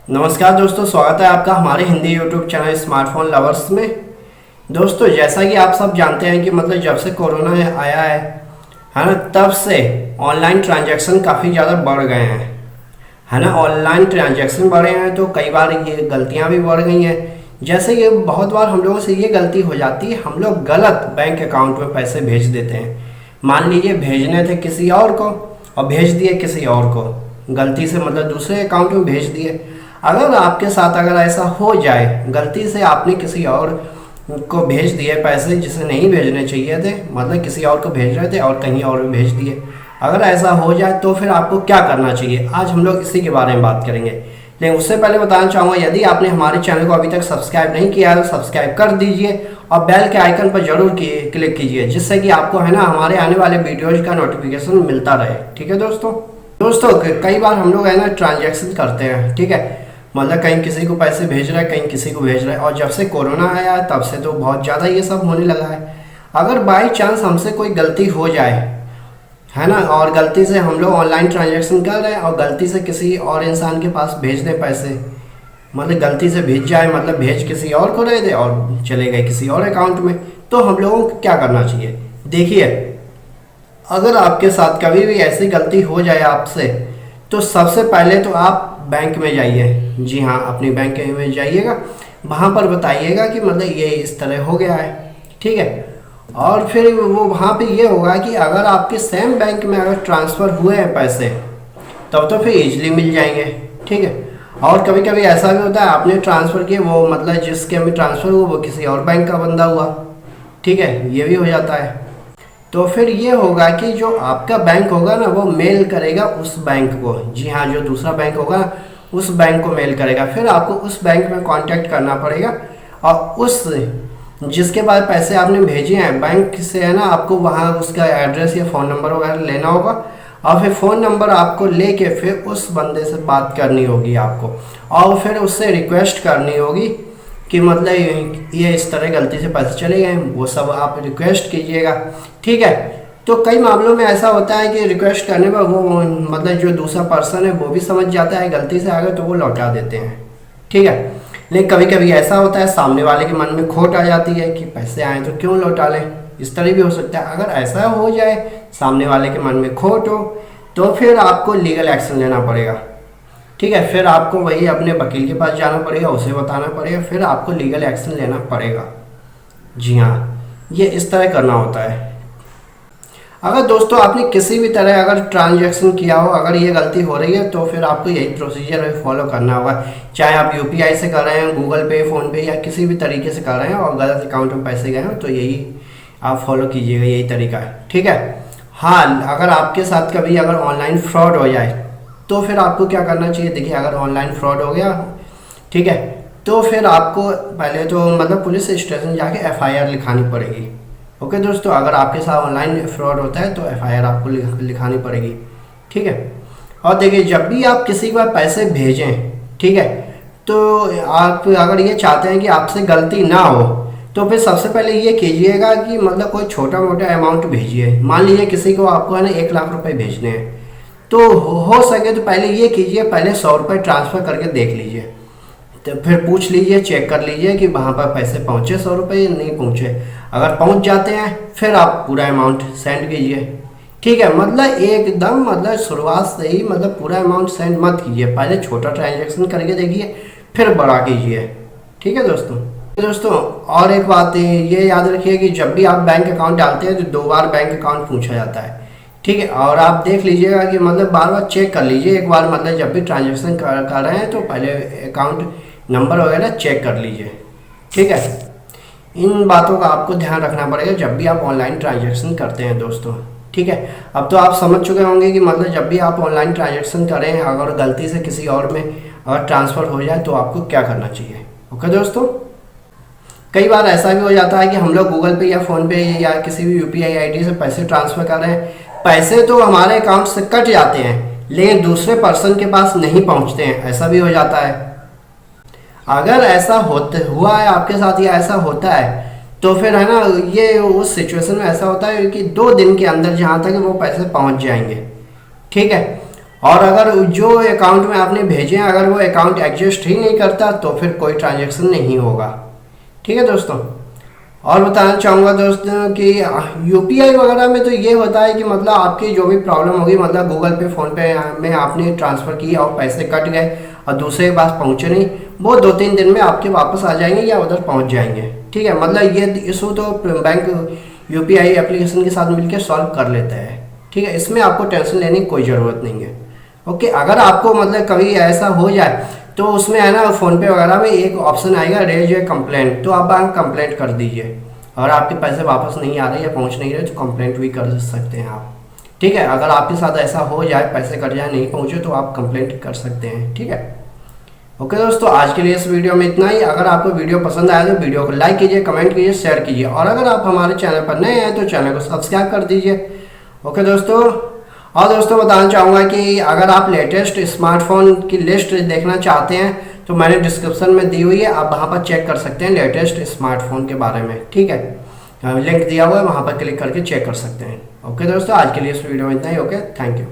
नमस्कार दोस्तों, स्वागत है आपका हमारे Hindi YouTube channel smartphone lovers में। दोस्तों, जैसा कि आप सब जानते हैं कि जब से कोरोना आया है ना, तब से ऑनलाइन ट्रांजैक्शन काफ़ी ज़्यादा बढ़ गए हैं, है ना। ऑनलाइन ट्रांजैक्शन बढ़े हैं तो कई बार ये गलतियां भी बढ़ गई हैं। जैसे ये बहुत बार हम लोगों से ये गलती हो जाती है, हम लोग गलत बैंक अकाउंट में पैसे भेज देते हैं। मान लीजिए भेजने थे किसी और को और भेज दिए किसी और को, गलती से दूसरे अकाउंट में भेज दिए। अगर आपके साथ ऐसा हो जाए, गलती से आपने किसी और को भेज दिए पैसे जिसे नहीं भेजने चाहिए थे, किसी और को भेज रहे थे और कहीं और भी भेज दिए, अगर ऐसा हो जाए तो फिर आपको क्या करना चाहिए, आज हम लोग इसी के बारे में बात करेंगे। लेकिन उससे पहले बताना चाहूँगा, यदि आपने हमारे चैनल को अभी तक सब्सक्राइब नहीं किया है तो सब्सक्राइब कर दीजिए और बेल के आइकन पर जरूर क्लिक कीजिए, जिससे कि आपको हमारे आने वाले वीडियोज का नोटिफिकेशन मिलता रहे। ठीक है दोस्तों कई बार हम लोग ट्रांजैक्शन करते हैं, ठीक है। कहीं किसी को पैसे भेज रहा है, कहीं किसी को भेज रहा है, और जब से कोरोना आया है तब से तो बहुत ज़्यादा ये सब होने लगा है। अगर बाई चांस हमसे कोई गलती हो जाए, है ना, और गलती से हम लोग ऑनलाइन ट्रांजैक्शन कर रहे हैं और गलती से किसी और इंसान के पास भेज दें पैसे, गलती से भेज जाए, भेज किसी और को रहे थे और चले गए किसी और अकाउंट में, तो हम लोगों को क्या करना चाहिए। देखिए, अगर आपके साथ कभी भी ऐसी गलती हो जाए आपसे, तो सबसे पहले तो आप बैंक में जाइए। जी हाँ, अपनी बैंक में जाइएगा, वहाँ पर बताइएगा कि ये इस तरह हो गया है, ठीक है। और फिर वो वहाँ पे ये होगा कि अगर आपके सेम बैंक में अगर ट्रांसफ़र हुए हैं पैसे, तब तो फिर इजीली मिल जाएंगे, ठीक है। और कभी कभी ऐसा भी होता है, आपने ट्रांसफ़र किए, वो जिसके में ट्रांसफ़र हुआ वो किसी और बैंक का बंदा हुआ, ठीक है, ये भी हो जाता है। तो फिर ये होगा कि जो आपका बैंक होगा ना, वो मेल करेगा उस बैंक को। जी हाँ, जो दूसरा बैंक होगा उस बैंक को मेल करेगा। फिर आपको उस बैंक में कांटेक्ट करना पड़ेगा और उस जिसके पास पैसे आपने भेजे हैं बैंक से, है ना, आपको वहाँ उसका एड्रेस या फ़ोन नंबर वगैरह लेना होगा और फिर फ़ोन नंबर आपको लेके फिर उस बंदे से बात करनी होगी आपको, और फिर उससे रिक्वेस्ट करनी होगी कि ये इस तरह गलती से पैसे चले गए, वो सब आप रिक्वेस्ट कीजिएगा, ठीक है। तो कई मामलों में ऐसा होता है कि रिक्वेस्ट करने पर वो जो दूसरा पर्सन है वो भी समझ जाता है गलती से आ गए तो वो लौटा देते हैं, ठीक है। लेकिन कभी कभी ऐसा होता है, सामने वाले के मन में खोट आ जाती है कि पैसे आए तो क्यों लौटा लें, इस तरह भी हो सकता है। अगर ऐसा हो जाए, सामने वाले के मन में खोट हो, तो फिर आपको लीगल एक्शन लेना पड़ेगा, ठीक है। फिर आपको वही अपने वकील के पास जाना पड़ेगा, उसे बताना पड़ेगा, फिर आपको लीगल एक्शन लेना पड़ेगा। जी हाँ, ये इस तरह करना होता है। अगर दोस्तों आपने किसी भी तरह अगर ट्रांजैक्शन किया हो, अगर ये गलती हो रही है, तो फिर आपको यही प्रोसीजर फॉलो करना होगा। चाहे आप यूपीआई से कर रहे हैं, गूगल पे, फ़ोनपे या किसी भी तरीके से कर रहे हैं और गलत अकाउंट में पैसे गए हैं, तो यही आप फॉलो कीजिएगा, यही तरीका है, ठीक है। हाँ, अगर आपके साथ कभी अगर ऑनलाइन फ्रॉड हो जाए तो फिर आपको क्या करना चाहिए। देखिए, अगर ऑनलाइन फ्रॉड हो गया, ठीक है, तो फिर आपको पहले तो पुलिस स्टेशन जाके एफआईआर लिखानी पड़ेगी। ओके दोस्तों, अगर आपके साथ ऑनलाइन फ्रॉड होता है तो एफआईआर आपको लिखानी पड़ेगी, ठीक है। और देखिए, जब भी आप किसी के पास पैसे भेजें, ठीक है, तो आप अगर ये चाहते हैं कि आपसे गलती ना हो, तो फिर सबसे पहले ये कीजिएगा कि कोई छोटा मोटा अमाउंट भेजिए। मान लीजिए किसी को आपको 1 लाख रुपए भेजने हैं, तो हो सके तो पहले ये कीजिए, पहले 100 रुपये ट्रांसफ़र करके देख लीजिए, तो फिर पूछ लीजिए, चेक कर लीजिए कि वहाँ पर पैसे पहुँचे 100 रुपये या नहीं पहुँचे। अगर पहुँच जाते हैं फिर आप पूरा अमाउंट सेंड कीजिए, ठीक है। एकदम शुरुआत से ही पूरा अमाउंट सेंड मत कीजिए, पहले छोटा ट्रांजैक्शन करके देखिए, फिर बड़ा कीजिए, ठीक है दोस्तों। और एक बात ये याद रखिए कि जब भी आप बैंक अकाउंट डालते हैं तो 2 बार बैंक अकाउंट पूछा जाता है, ठीक है। और आप देख लीजिएगा कि बार बार चेक कर लीजिए, एक बार जब भी ट्रांजैक्शन कर रहे हैं तो पहले अकाउंट नंबर वगैरह चेक कर लीजिए, ठीक है। इन बातों का आपको ध्यान रखना पड़ेगा जब भी आप ऑनलाइन ट्रांजैक्शन करते हैं दोस्तों, ठीक है। अब तो आप समझ चुके होंगे कि जब भी आप ऑनलाइन ट्रांजैक्शन करें, अगर गलती से किसी और में अगर ट्रांसफ़र हो जाए तो आपको क्या करना चाहिए। ओके दोस्तों, कई बार ऐसा भी हो जाता है कि हम लोग गूगल पे या फ़ोनपे या किसी भी यूपीआई आईडी से पैसे ट्रांसफ़र कर रहे हैं, पैसे तो हमारे अकाउंट से कट जाते हैं लेकिन दूसरे पर्सन के पास नहीं पहुंचते हैं, ऐसा भी हो जाता है। अगर ऐसा हुआ है आपके साथ या ऐसा होता है, तो फिर है ना, ये उस सिचुएशन में ऐसा होता है कि 2 दिन के अंदर जहाँ तक वो पैसे पहुँच जाएंगे, ठीक है। और अगर जो अकाउंट में आपने भेजे हैं अगर वो अकाउंट एग्जिस्ट ही नहीं करता तो फिर कोई ट्रांजेक्शन नहीं होगा। ठीक है दोस्तों। और बताना चाहूँगा दोस्तों कि यूपीआई वगैरह में तो ये होता है कि मतलब आपकी जो भी प्रॉब्लम होगी, मतलब गूगल पे फ़ोन पे में आपने ट्रांसफ़र किया और पैसे कट गए और दूसरे के पास पहुँचे नहीं, वो 2-3 दिन में आपके वापस आ जाएंगे या उधर पहुँच जाएंगे। ठीक है, मतलब ये इशू तो बैंक यूपीआई एप्लीकेशन के साथ मिलकर सॉल्व कर लेता है। ठीक है, इसमें आपको टेंशन लेने की कोई ज़रूरत नहीं है। ओके, अगर आपको मतलब कभी ऐसा हो जाए तो उसमें है ना फ़ोनपे वगैरह में एक ऑप्शन आएगा रेज ए कंप्लेंट, तो आप कंप्लेंट कर दीजिए। अगर आपके पैसे वापस नहीं आ रहे या पहुंच नहीं रहे तो कंप्लेंट भी कर सकते हैं आप। ठीक है, अगर आपके साथ ऐसा हो जाए, पैसे कट जाए, नहीं पहुंचे, तो आप कंप्लेंट कर सकते हैं। ठीक है, ओके दोस्तों, आज के लिए इस वीडियो में इतना ही। अगर आपको वीडियो पसंद आया तो वीडियो को लाइक कीजिए, कमेंट कीजिए, शेयर कीजिए, और अगर आप हमारे चैनल पर नए हैं तो चैनल को सब्सक्राइब कर दीजिए। ओके दोस्तों। और दोस्तों बताना चाहूँगा कि अगर आप लेटेस्ट स्मार्टफोन की लिस्ट देखना चाहते हैं तो मैंने डिस्क्रिप्शन में दी हुई है, आप वहाँ पर चेक कर सकते हैं लेटेस्ट स्मार्टफोन के बारे में। ठीक है, लिंक दिया हुआ है, वहाँ पर क्लिक करके चेक कर सकते हैं। ओके दोस्तों, आज के लिए इस वीडियो में इतना ही। Okay, thank you.